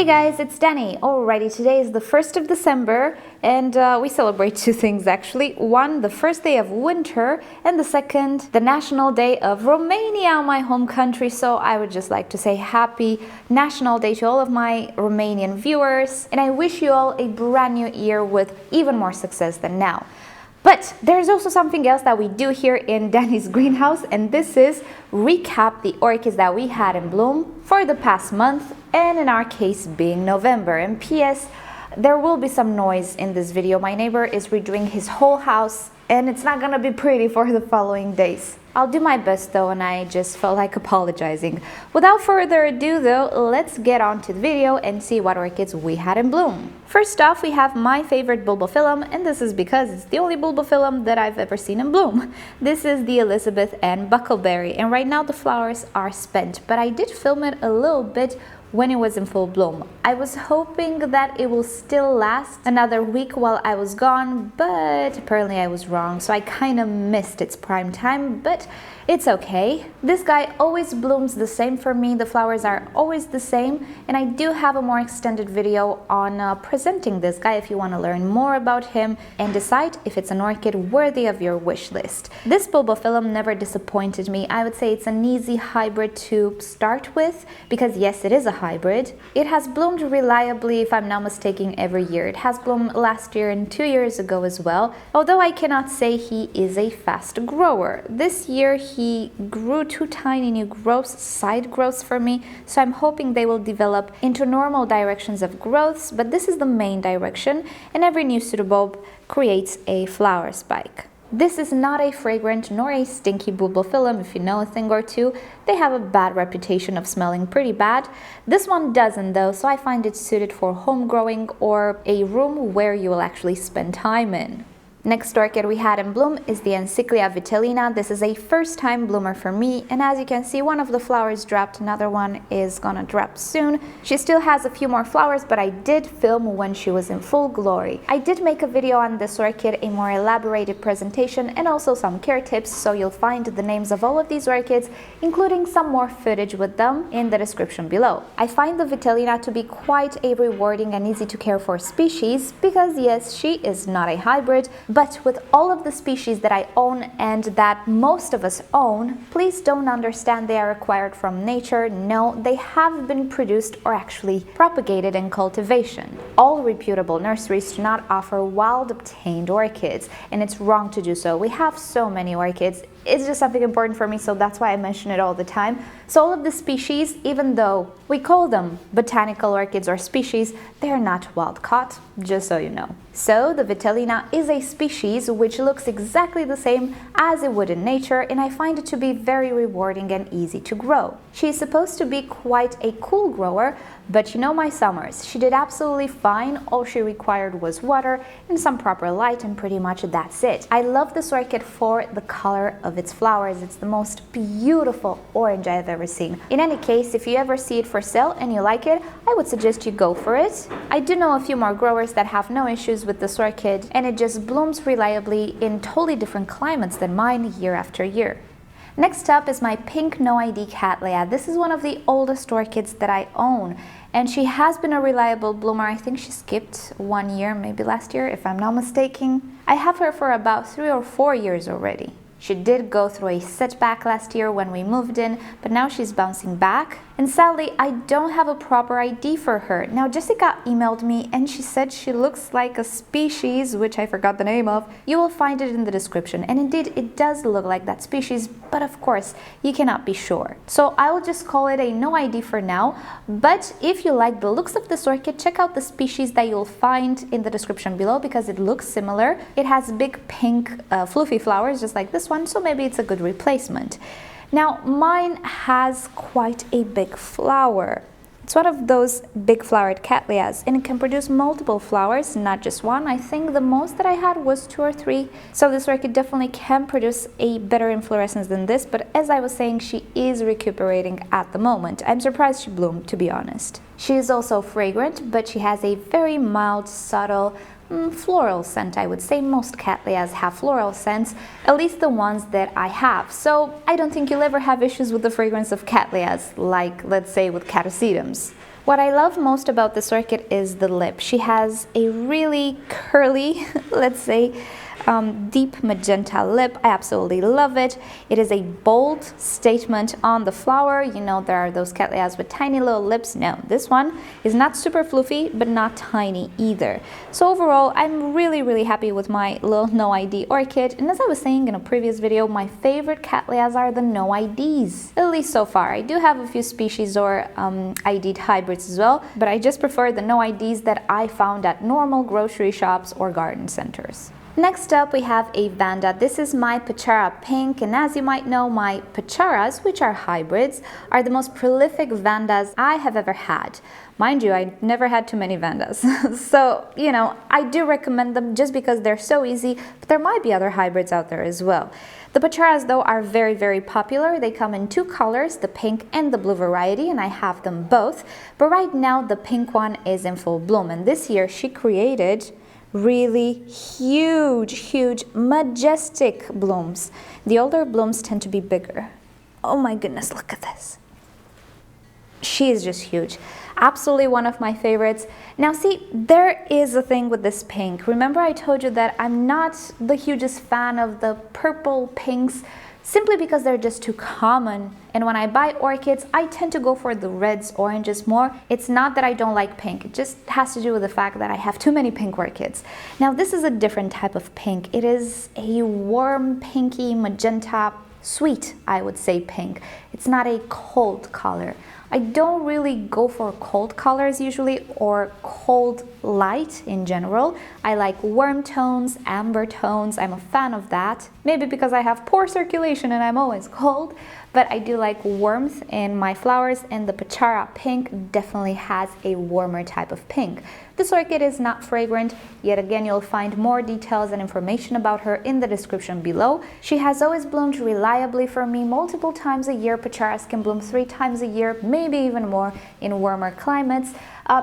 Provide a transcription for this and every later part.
Hey guys, it's Danny. Alrighty, today is the 1st of December and we celebrate two things actually. One, the first day of winter, and the second, the National Day of Romania, my home country. So I would just like to say happy National Day to all of my Romanian viewers, and I wish you all a brand new year with even more success than now. But there's also something else that we do here in Danny's greenhouse, and this is recap the orchids that we had in bloom for the past month, and in our case being November. And P.S. there will be some noise in this video. My neighbor is redoing his whole house and it's not gonna be pretty for the following days. I'll do my best though, and I just felt like apologizing. Without further ado though, let's get on to the video and see what orchids we had in bloom. First off, we have my favorite Bulbophyllum, and this is because it's the only Bulbophyllum that I've ever seen in bloom. This is the Elizabeth and Buckleberry, and right now the flowers are spent, but I did film it a little bit when it was in full bloom. I was hoping that it will still last another week while I was gone, but apparently I was wrong, so I kind of missed its prime time, but it's okay. This guy always blooms the same for me. The flowers are always the same, and I do have a more extended video on presenting this guy if you want to learn more about him and decide if it's an orchid worthy of your wish list. This Bulbophyllum never disappointed me. I would say it's an easy hybrid to start with because yes, it is a hybrid. It has bloomed reliably, if I'm not mistaken, every year. It has bloomed last year and 2 years ago as well, although I cannot say he is a fast grower. This year he grew two tiny new growths, side growths for me, so I'm hoping they will develop into normal directions of growths, but this is the main direction, and every new pseudobulb creates a flower spike. This is not a fragrant nor a stinky Bulbophyllum. If you know a thing or two, they have a bad reputation of smelling pretty bad. This one doesn't though, so I find it suited for home growing or a room where you will actually spend time in. Next orchid we had in bloom is the Encyclia vitellina. This is a first-time bloomer for me, and as you can see, one of the flowers dropped, another one is gonna drop soon. She still has a few more flowers, but I did film when she was in full glory. I did make a video on this orchid, a more elaborated presentation, and also some care tips, so you'll find the names of all of these orchids, including some more footage with them, in the description below. I find the vitellina to be quite a rewarding and easy to care for species because yes, she is not a hybrid, but with all of the species that I own and that most of us own, please don't understand they are acquired from nature. No, they have been produced or actually propagated in cultivation. All reputable nurseries do not offer wild obtained orchids, and it's wrong to do so. We have so many orchids. It's just something important for me, so that's why I mention it all the time. So all of the species, even though we call them botanical orchids or species, they're not wild caught, just so you know. So the vitellina is a species which looks exactly the same as it would in nature, and I find it to be very rewarding and easy to grow. She's supposed to be quite a cool grower, but you know my summers. She did absolutely fine. All she required was water and some proper light, and pretty much that's it. I love this orchid for the color of its flowers. It's the most beautiful orange I've ever seen. In any case, if you ever see it for sale and you like it, I would suggest you go for it. I do know a few more growers that have no issues with this orchid, and it just blooms reliably in totally different climates than mine year after year. Next up is my pink NoID Cattleya. This is one of the oldest orchids that I own, and she has been a reliable bloomer. I think she skipped 1 year, maybe last year, if I'm not mistaken. I have her for about 3 or 4 years already. She did go through a setback last year when we moved in, but now she's bouncing back. And sadly, I don't have a proper ID for her. Now, Jessica emailed me and she said she looks like a species, which I forgot the name of. You will find it in the description. And indeed, it does look like that species, but of course, you cannot be sure. So I will just call it a no ID for now. But if you like the looks of this orchid, check out the species that you'll find in the description below because it looks similar. It has big pink fluffy flowers just like this one, so maybe it's a good replacement. Now, mine has quite a big flower. It's one of those big flowered Cattleyas, and it can produce multiple flowers, not just one. I think the most that I had was 2 or 3. So this orchid definitely can produce a better inflorescence than this, but as I was saying, she is recuperating at the moment. I'm surprised she bloomed, to be honest. She is also fragrant, but she has a very mild, subtle, floral scent. I would say most Cattleyas have floral scents, at least the ones that I have. So I don't think you'll ever have issues with the fragrance of Cattleyas, like let's say with Catasetums. What I love most about this orchid is the lip. She has a really curly, let's say, deep magenta lip. I absolutely love it. It is a bold statement on the flower. You know, there are those cattleyas with tiny little lips. No, this one is not super fluffy, but not tiny either. So overall, I'm really happy with my little NoID orchid. And as I was saying in a previous video, my favorite cattleyas are the NoIDs, at least so far. I do have a few species or ID'd hybrids as well, but I just prefer the NoIDs that I found at normal grocery shops or garden centers. Next up, we have a Vanda. This is my Beallara pink, and as you might know, my Beallaras, which are hybrids, are the most prolific Vandas I have ever had. Mind you, I never had too many Vandas. So, you know, I do recommend them just because they're so easy, but there might be other hybrids out there as well. The Beallaras, though, are very popular. They come in two colors, the pink and the blue variety, and I have them both. But right now, the pink one is in full bloom, and this year she created really huge, majestic blooms. The older blooms tend to be bigger. Oh my goodness, look at this. She is just huge. Absolutely one of my favorites. Now see, there is a thing with this pink. Remember I told you that I'm not the hugest fan of the purple pinks, simply because they're just too common. And when I buy orchids, I tend to go for the reds, oranges more. It's not that I don't like pink, it just has to do with the fact that I have too many pink orchids. Now this is a different type of pink. It is a warm, pinky, magenta, sweet, I would say, pink. It's not a cold color. I don't really go for cold colors usually, or cold light in general. I like warm tones, amber tones. I'm a fan of that. Maybe because I have poor circulation and I'm always cold, but I do like warmth in my flowers, and the Beallara pink definitely has a warmer type of pink. This orchid is not fragrant, yet again you'll find more details and information about her in the description below. She has always bloomed reliably for me multiple times a year. Beallaras can bloom 3 times a year, maybe even more in warmer climates.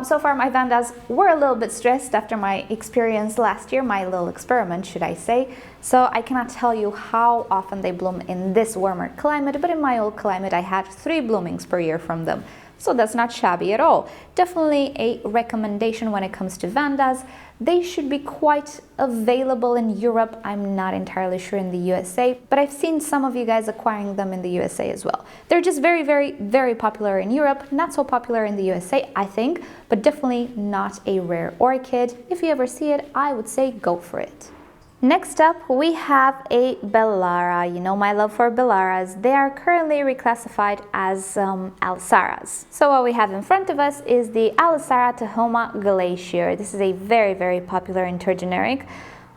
So far my Vandas were a little bit stressed after my experience last year, my little experiment should I say. So I cannot tell you how often they bloom in this warmer climate, but in my old climate I had 3 bloomings per year from them. So that's not shabby at all. Definitely a recommendation when it comes to Vandas. They should be quite available in Europe. I'm not entirely sure in the USA, but I've seen some of you guys acquiring them in the USA as well. They're just very popular in Europe, not so popular in the USA, I think, but definitely not a rare orchid. If you ever see it, I would say go for it. Next up, we have a Beallara. You know my love for Beallaras. They are currently reclassified as Alicearas. So what we have in front of us is the Aliceara Tahoma Glacier. This is a very popular intergeneric,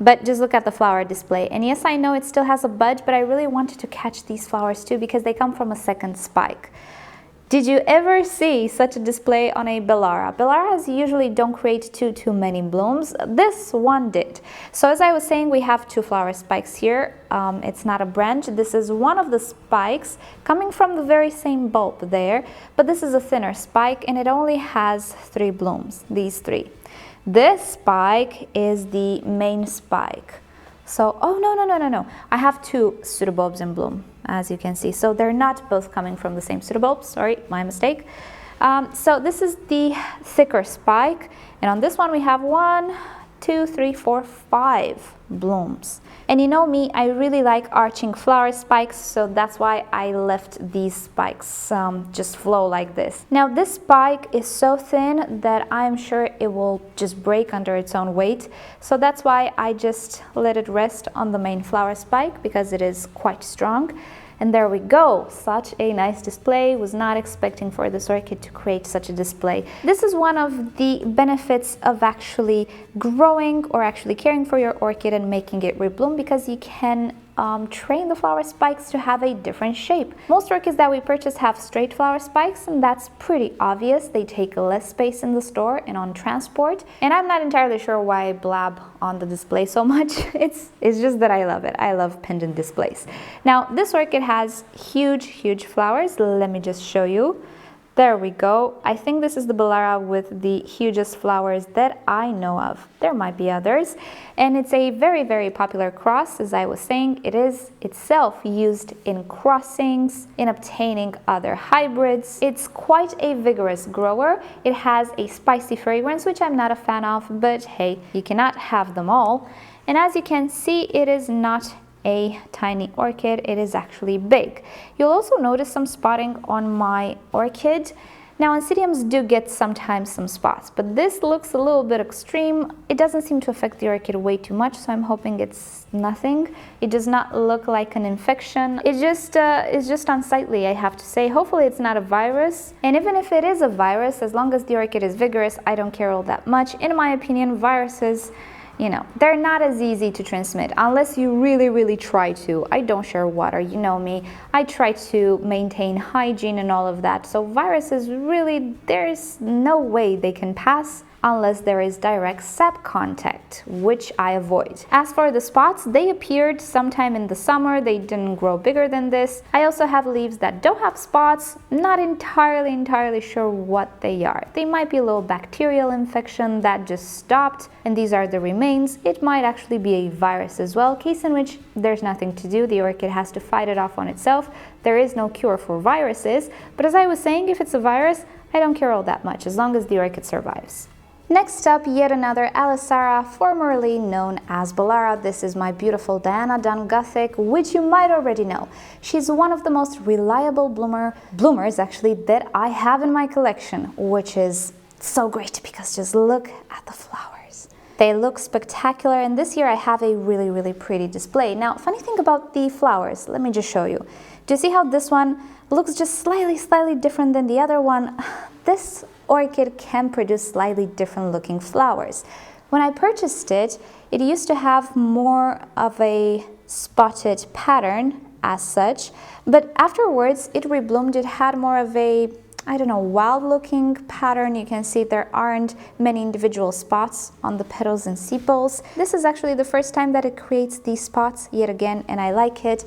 but just look at the flower display. And yes, I know it still has a bud, but I really wanted to catch these flowers too because they come from a second spike. Did you ever see such a display on a Beallara? Beallaras usually don't create too many blooms. This one did. So as I was saying, we have 2 flower spikes here. It's not a branch. This is one of the spikes coming from the very same bulb there, but this is a thinner spike and it only has 3 blooms, these 3. This spike is the main spike. So, oh no, I have 2 pseudobulbs in bloom, as you can see. So they're not both coming from the same pseudobulb, sorry, my mistake. So this is the thicker spike, and on this one we have 1, 2, 3, 4, 5 blooms. And you know me, I really like arching flower spikes, so that's why I left these spikes just flow like this. Now this spike is so thin that I'm sure it will just break under its own weight, so that's why I just let it rest on the main flower spike because it is quite strong. And there we go, such a nice display. Was not expecting for this orchid to create such a display. This is one of the benefits of actually growing or actually caring for your orchid and making it rebloom, because you can train the flower spikes to have a different shape. Most orchids that we purchase have straight flower spikes, and that's pretty obvious. They take less space in the store and on transport. And I'm not entirely sure why I blab on the display so much. It's just that I love it. I love pendant displays. Now, this orchid has huge flowers. Let me just show you. There we go. I think this is the Beallara with the hugest flowers that I know of. There might be others. And it's a very, very popular cross. As I was saying, it is itself used in crossings, in obtaining other hybrids. It's quite a vigorous grower. It has a spicy fragrance, which I'm not a fan of, but hey, you cannot have them all. And as you can see, it is not a tiny orchid, it is actually big. You'll also notice some spotting on my orchid. Now, Oncidiums do get sometimes some spots, but this looks a little bit extreme. It doesn't seem to affect the orchid way too much, so I'm hoping it's nothing. It does not look like an infection. It just is just unsightly, I have to say. Hopefully it's not a virus. And even if it is a virus, as long as the orchid is vigorous, I don't care all that much. In my opinion, viruses, you know, they're not as easy to transmit unless you really, really try to. I don't share water, you know me. I try to maintain hygiene and all of that. So viruses really, there's no way they can pass unless there is direct sap contact, which I avoid. As for the spots, they appeared sometime in the summer. They didn't grow bigger than this. I also have leaves that don't have spots. Not entirely sure what they are. They might be a little bacterial infection that just stopped, and these are the remains. It might actually be a virus as well, case in which there's nothing to do. The orchid has to fight it off on itself. There is no cure for viruses, but as I was saying, if it's a virus, I don't care all that much as long as the orchid survives. Next up, yet another Aliceara, formerly known as Beallara. This is my beautiful Danna Dun Gothic, which you might already know. She's one of the most reliable bloomers actually that I have in my collection, which is so great because just look at the flowers. They look spectacular, and this year I have a really pretty display. Now, funny thing about the flowers, let me just show you. Do you see how this one looks just slightly different than the other one? This orchid can produce slightly different looking flowers. When I purchased it, it used to have more of a spotted pattern as such, but afterwards it rebloomed. It had more of a, I don't know, wild looking pattern. You can see there aren't many individual spots on the petals and sepals. This is actually the first time that it creates these spots yet again, and I like it.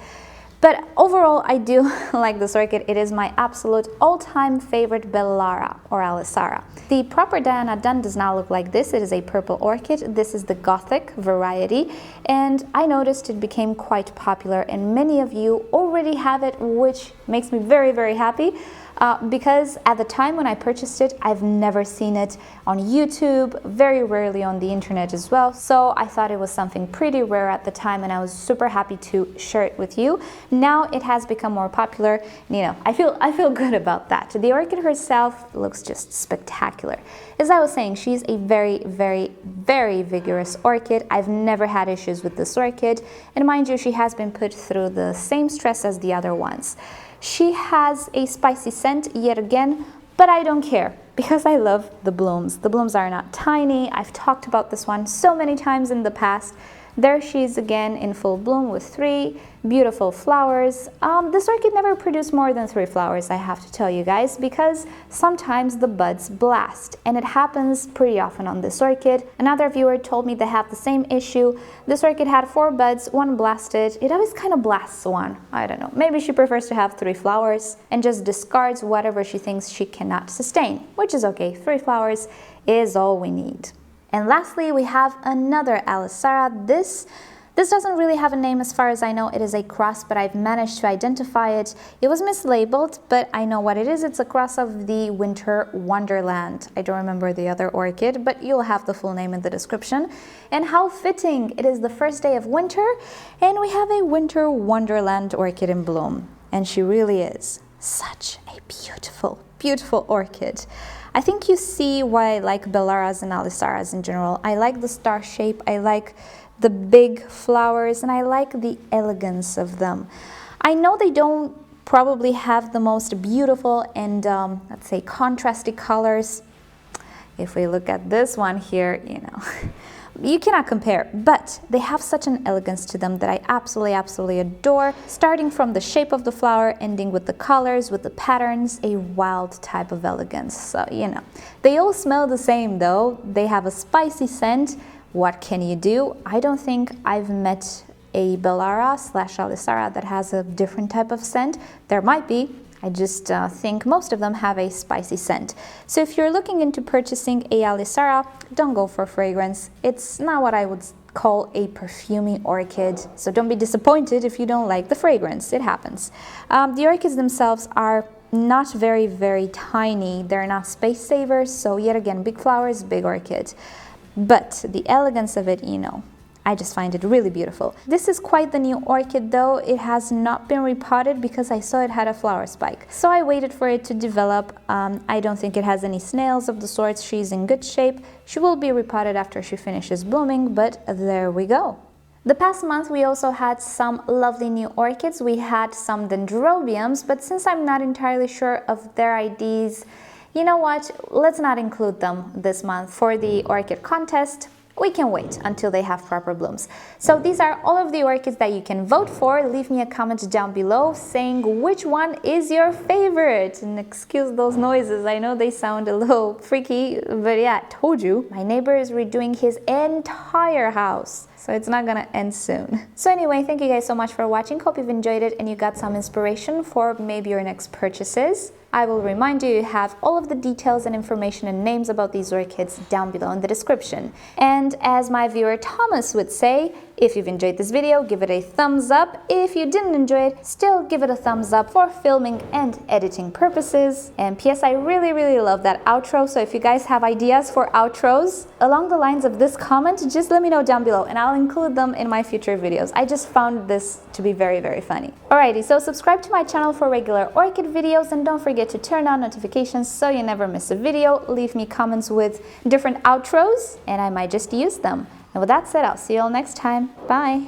But overall, I do like this orchid. It is my absolute all-time favorite Beallara or Aliceara. The proper Danna Dun does not look like this. It is a purple orchid. This is the Gothic variety, and I noticed it became quite popular, and many of you already have it, which makes me very happy. Because at the time when I purchased it, I've never seen it on YouTube, very rarely on the internet as well. So I thought it was something pretty rare at the time, and I was super happy to share it with you. Now it has become more popular, and, you know, I feel good about that. The orchid herself looks just spectacular. As I was saying, she's a very vigorous orchid. I've never had issues with this orchid, and mind you, she has been put through the same stress as the other ones. She has a spicy scent yet again, but I don't care because I love the blooms. The blooms are not tiny. I've talked about this one so many times in the past. There she is again in full bloom with 3 beautiful flowers. This orchid never produced more than 3 flowers, I have to tell you guys, because sometimes the buds blast, and it happens pretty often on this orchid. Another viewer told me they have the same issue. This orchid had 4 buds, 1 blasted. It always kind of blasts one. I don't know. Maybe she prefers to have 3 flowers and just discards whatever she thinks she cannot sustain, which is okay. 3 flowers is all we need. And lastly, we have another Aliceara. This doesn't really have a name as far as I know. It is a cross, but I've managed to identify it. It was mislabeled, but I know what it is. It's a cross of the winter Wonderland. I don't remember the other orchid, but you'll have the full name in the description. And how fitting! It is the first day of winter, and we have a winter Wonderland orchid in bloom. And she really is such a beautiful orchid. I think you see why I like Beallaras and Alicearas in general. I like the star shape, I like the big flowers, and I like the elegance of them. I know they don't probably have the most beautiful and, let's say, contrasty colors. If we look at this one here, you know, you cannot compare, but they have such an elegance to them that I absolutely adore. Starting from the shape of the flower, ending with the colors, with the patterns, a wild type of elegance. So, you know, they all smell the same though. They have a spicy scent. What can you do? I don't think I've met a Beallara / Aliceara that has a different type of scent. There might be. I just think most of them have a spicy scent. So if you're looking into purchasing a Aliceara, don't go for fragrance. It's not what I would call a perfumey orchid, so don't be disappointed if you don't like the fragrance. It happens. The orchids themselves are not very tiny. They're not space savers, so yet again, big flowers, big orchid. But the elegance of it, I just find it really beautiful. This is quite the new orchid though. It has not been repotted because I saw it had a flower spike. So I waited for it to develop. I don't think it has any snails of the sorts. She's in good shape. She will be repotted after she finishes blooming, but there we go. The past month we also had some lovely new orchids. We had some dendrobiums, but since I'm not entirely sure of their IDs, you know what? Let's not include them this month for the orchid contest. We can wait until they have proper blooms. So these are all of the orchids that you can vote for. Leave me a comment down below saying which one is your favorite. And excuse those noises, I know they sound a little freaky, but yeah, I told you. My neighbor is redoing his entire house, so it's not gonna end soon. So anyway, thank you guys so much for watching. Hope you've enjoyed it and you got some inspiration for maybe your next purchases. I will remind you have all of the details and information and names about these orchids down below in the description. And as my viewer Thomas would say, if you've enjoyed this video, give it a thumbs up. If you didn't enjoy it, still give it a thumbs up for filming and editing purposes. And P.S. I really love that outro, so if you guys have ideas for outros along the lines of this comment, just let me know down below and I'll include them in my future videos. I just found this to be very funny. Alrighty, so subscribe to my channel for regular orchid videos and don't forget to turn on notifications so you never miss a video. Leave me comments with different outros and I might just use them. And with that said, I'll see you all next time. Bye!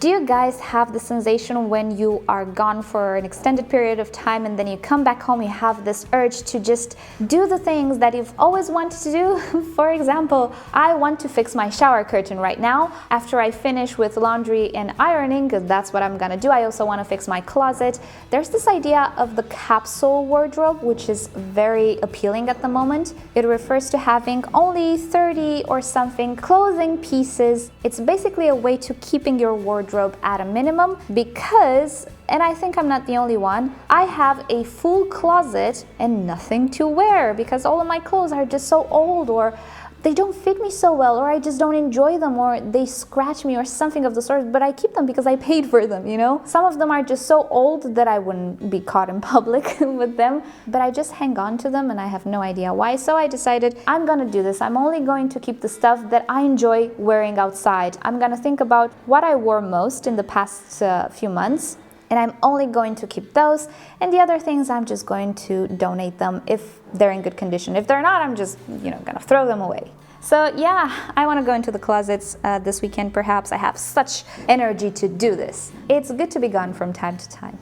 Do you guys have the sensation when you are gone for an extended period of time and then you come back home, you have this urge to just do the things that you've always wanted to do? For example, I want to fix my shower curtain right now. After I finish with laundry and ironing, because that's what I'm gonna do, I also want to fix my closet. There's this idea of the capsule wardrobe, which is very appealing at the moment. It refers to having only 30 or something clothing pieces. It's basically a way to keeping your wardrobe at a minimum because, and I think I'm not the only one, I have a full closet and nothing to wear because all of my clothes are just so old or they don't fit me so well or I just don't enjoy them or they scratch me or something of the sort, but I keep them because I paid for them, Some of them are just so old that I wouldn't be caught in public with them, but I just hang on to them and I have no idea why. So I decided I'm gonna do this. I'm only going to keep the stuff that I enjoy wearing outside. I'm gonna think about what I wore most in the past few months, and I'm only going to keep those, and the other things I'm just going to donate them if they're in good condition. If they're not, I'm just, gonna throw them away. So yeah, I want to go into the closets this weekend perhaps. I have such energy to do this. It's good to be gone from time to time.